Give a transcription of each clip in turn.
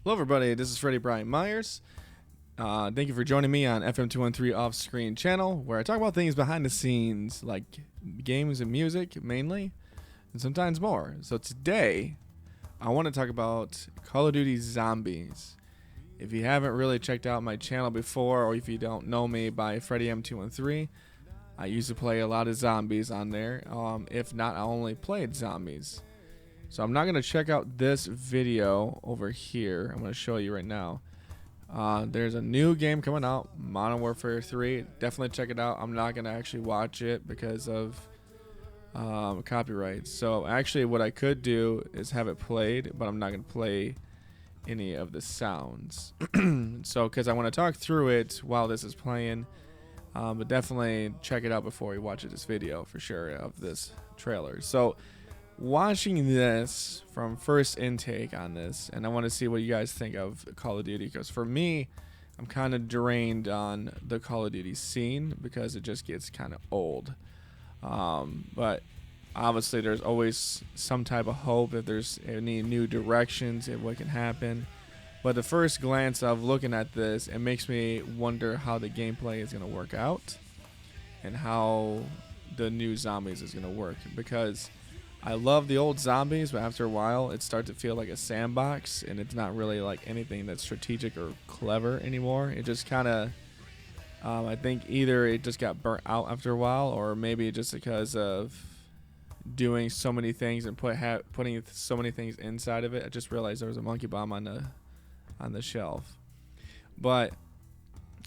Hello, everybody. This is Freddie Brian Myers. Thank you for joining me on FM213 Off Screen channel, where I talk about things behind the scenes, like games and music mainly, and sometimes more. So today, I want to talk about Call of Duty Zombies. If you haven't really checked out my channel before, or if you don't know me by Freddie M213, I used to play a lot of zombies on there. If not, I only played zombies. So I'm not going to check out this video over here. I'm going to show you right now. There's a new game coming out, Modern Warfare 3. Definitely check it out. I'm not going to actually watch it because of copyright. So actually what I could do is have it played, but I'm not going to play any of the sounds. So because I want to talk through it while this is playing. But definitely check it out before you watch this video for sure of this trailer. So watching this from first intake on this, and I want to see what you guys think of Call of Duty, because for me, I'm kind of drained on the Call of Duty scene because it just gets kind of old. But obviously there's always some type of hope if there's any new directions and what can happen. But the first glance of looking at this, it makes me wonder how the gameplay is going to work out and how the new zombies is going to work, because I love the old zombies, but after a while it starts to feel like a sandbox, and it's not really like anything that's strategic or clever anymore. It just kind of, I think either it just got burnt out after a while, or maybe just because of doing so many things and putting so many things inside of it. I just realized there was a monkey bomb on the shelf. But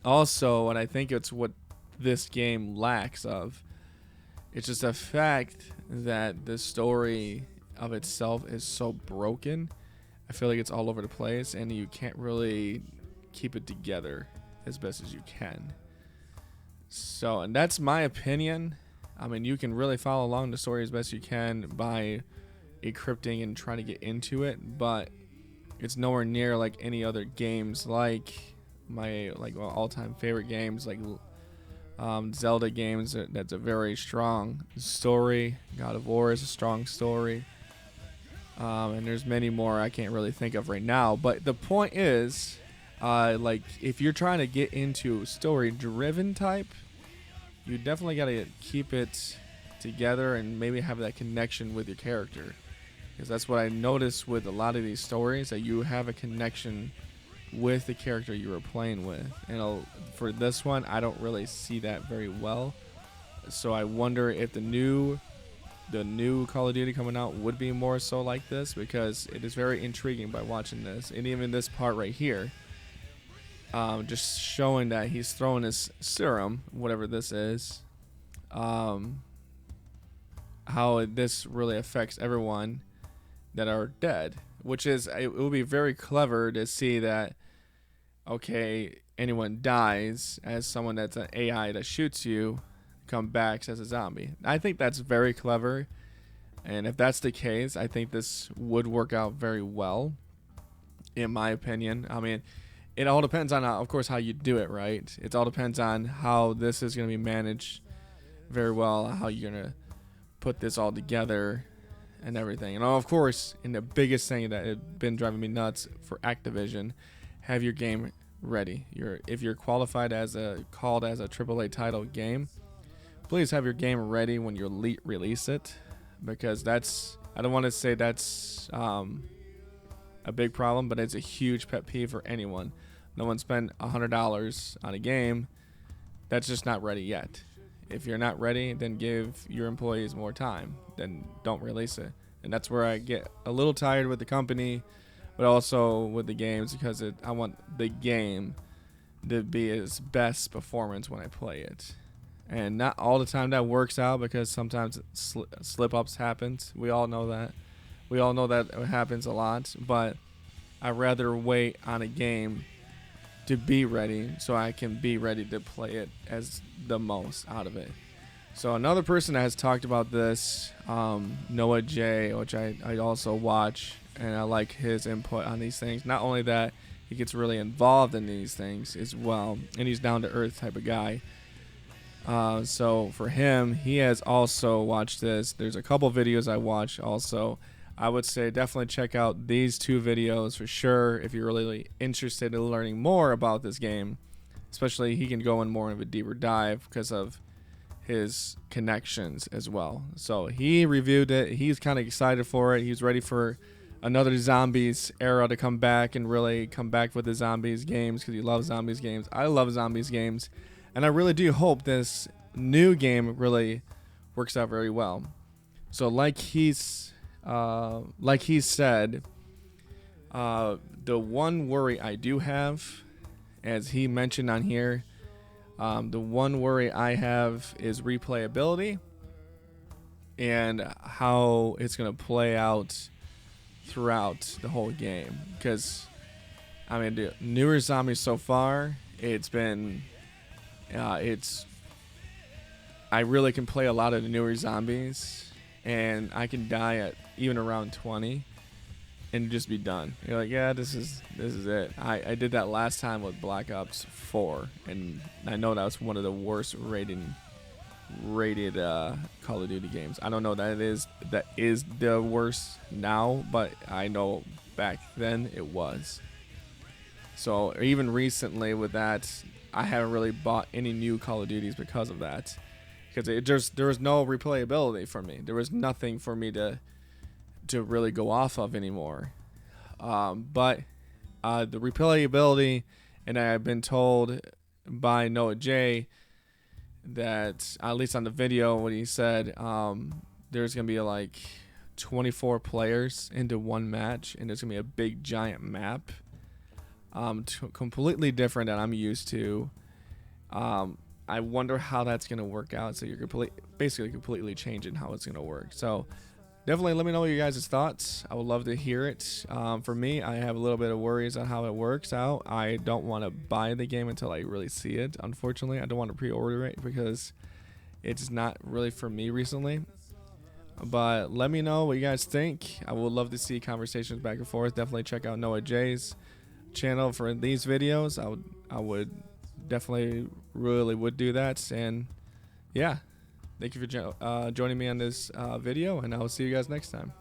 also, and I think it's what this game lacks of, it's just a fact that the story of itself is so broken. I feel like it's all over the place, and you can't really keep it together as best as you can. So, and that's my opinion. I mean, you can really follow along the story as best you can by encrypting and trying to get into it, but it's nowhere near like any other games, like my all-time favorite games, like Zelda games. That's a very strong story. God of War is a strong story, and there's many more I can't really think of right now. But the point is, like, if you're trying to get into story-driven type, you definitely got to keep it together and maybe have that connection with your character, because that's what I noticed with a lot of these stories, that you have a connection with the character you were playing with. And for this one, I don't really see that very well. So I wonder if the new Call of Duty coming out would be more so like this, because it is very intriguing by watching this. And even this part right here, just showing that he's throwing his serum, whatever this is, how this really affects everyone that are dead, which is, it will be very clever to see that, okay, anyone dies as someone that's an AI that shoots you, come back as a zombie. I think that's very clever, and if that's the case, I think this would work out very well, in my opinion. I mean, it all depends on, of course, how you do it, right? It all depends on how this is going to be managed very well, how you're going to put this all together and everything. And of course, and the biggest thing that had been driving me nuts for Activision, have your game ready. If you're qualified as called as a AAA title game, please have your game ready when you release it, because that's, I don't want to say that's a big problem, but it's a huge pet peeve for anyone. No one spent $100 on a game that's just not ready yet. If you're not ready, then give your employees more time. Then don't release it. And that's where I get a little tired with the company, but also with the games, because I want the game to be its best performance when I play it. And not all the time that works out, because sometimes slip-ups happens. We all know that. We all know that it happens a lot, but I'd rather wait on a game to be ready so I can be ready to play it as the most out of it. So another person that has talked about this, Noah J, which I also watch, and I like his input on these things. Not only that, he gets really involved in these things as well, and he's down to earth type of guy. So for him, he has also watched this. There's a couple videos I watched also I would say definitely check out these 2 videos for sure if you're really interested in learning more about this game. Especially he can go in more of a deeper dive because of his connections as well. So he reviewed it. He's kind of excited for it. He's ready for another Zombies era to come back and really come back with the Zombies games because he loves Zombies games. I love Zombies games. And I really do hope this new game really works out very well. So like he said, the one worry I do have, as he mentioned on here, the one worry I have is replayability and how it's going to play out throughout the whole game. Because, I mean, the newer Zombies so far, it's been, I really can play a lot of the newer Zombies, and I can die at even around 20 and just be done. You're like, yeah, this is it. I did that last time with Black Ops 4, and I know that was one of the worst rated Call of Duty games. I don't know that is the worst now, but I know back then it was. So even recently with that, I haven't really bought any new Call of Duties because of that, because there was no replayability for me. There was nothing for me to really go off of anymore. But the replayability, and I've been told by Noah J that, at least on the video, what he said, there's gonna be like 24 players into one match, and there's gonna be a big giant map, completely different than I'm used to. I wonder how that's gonna work out. So you're basically completely changing how it's gonna work. So definitely let me know what your guys' thoughts. I would love to hear it. For me, I have a little bit of worries on how it works out. I don't want to buy the game until I really see it. Unfortunately, I don't want to pre-order it because it's not really for me recently. But let me know what you guys think. I would love to see conversations back and forth. Definitely check out Noah J's channel for these videos. I would definitely really would do that. And yeah. Thank you for joining me on this video, and I will see you guys next time.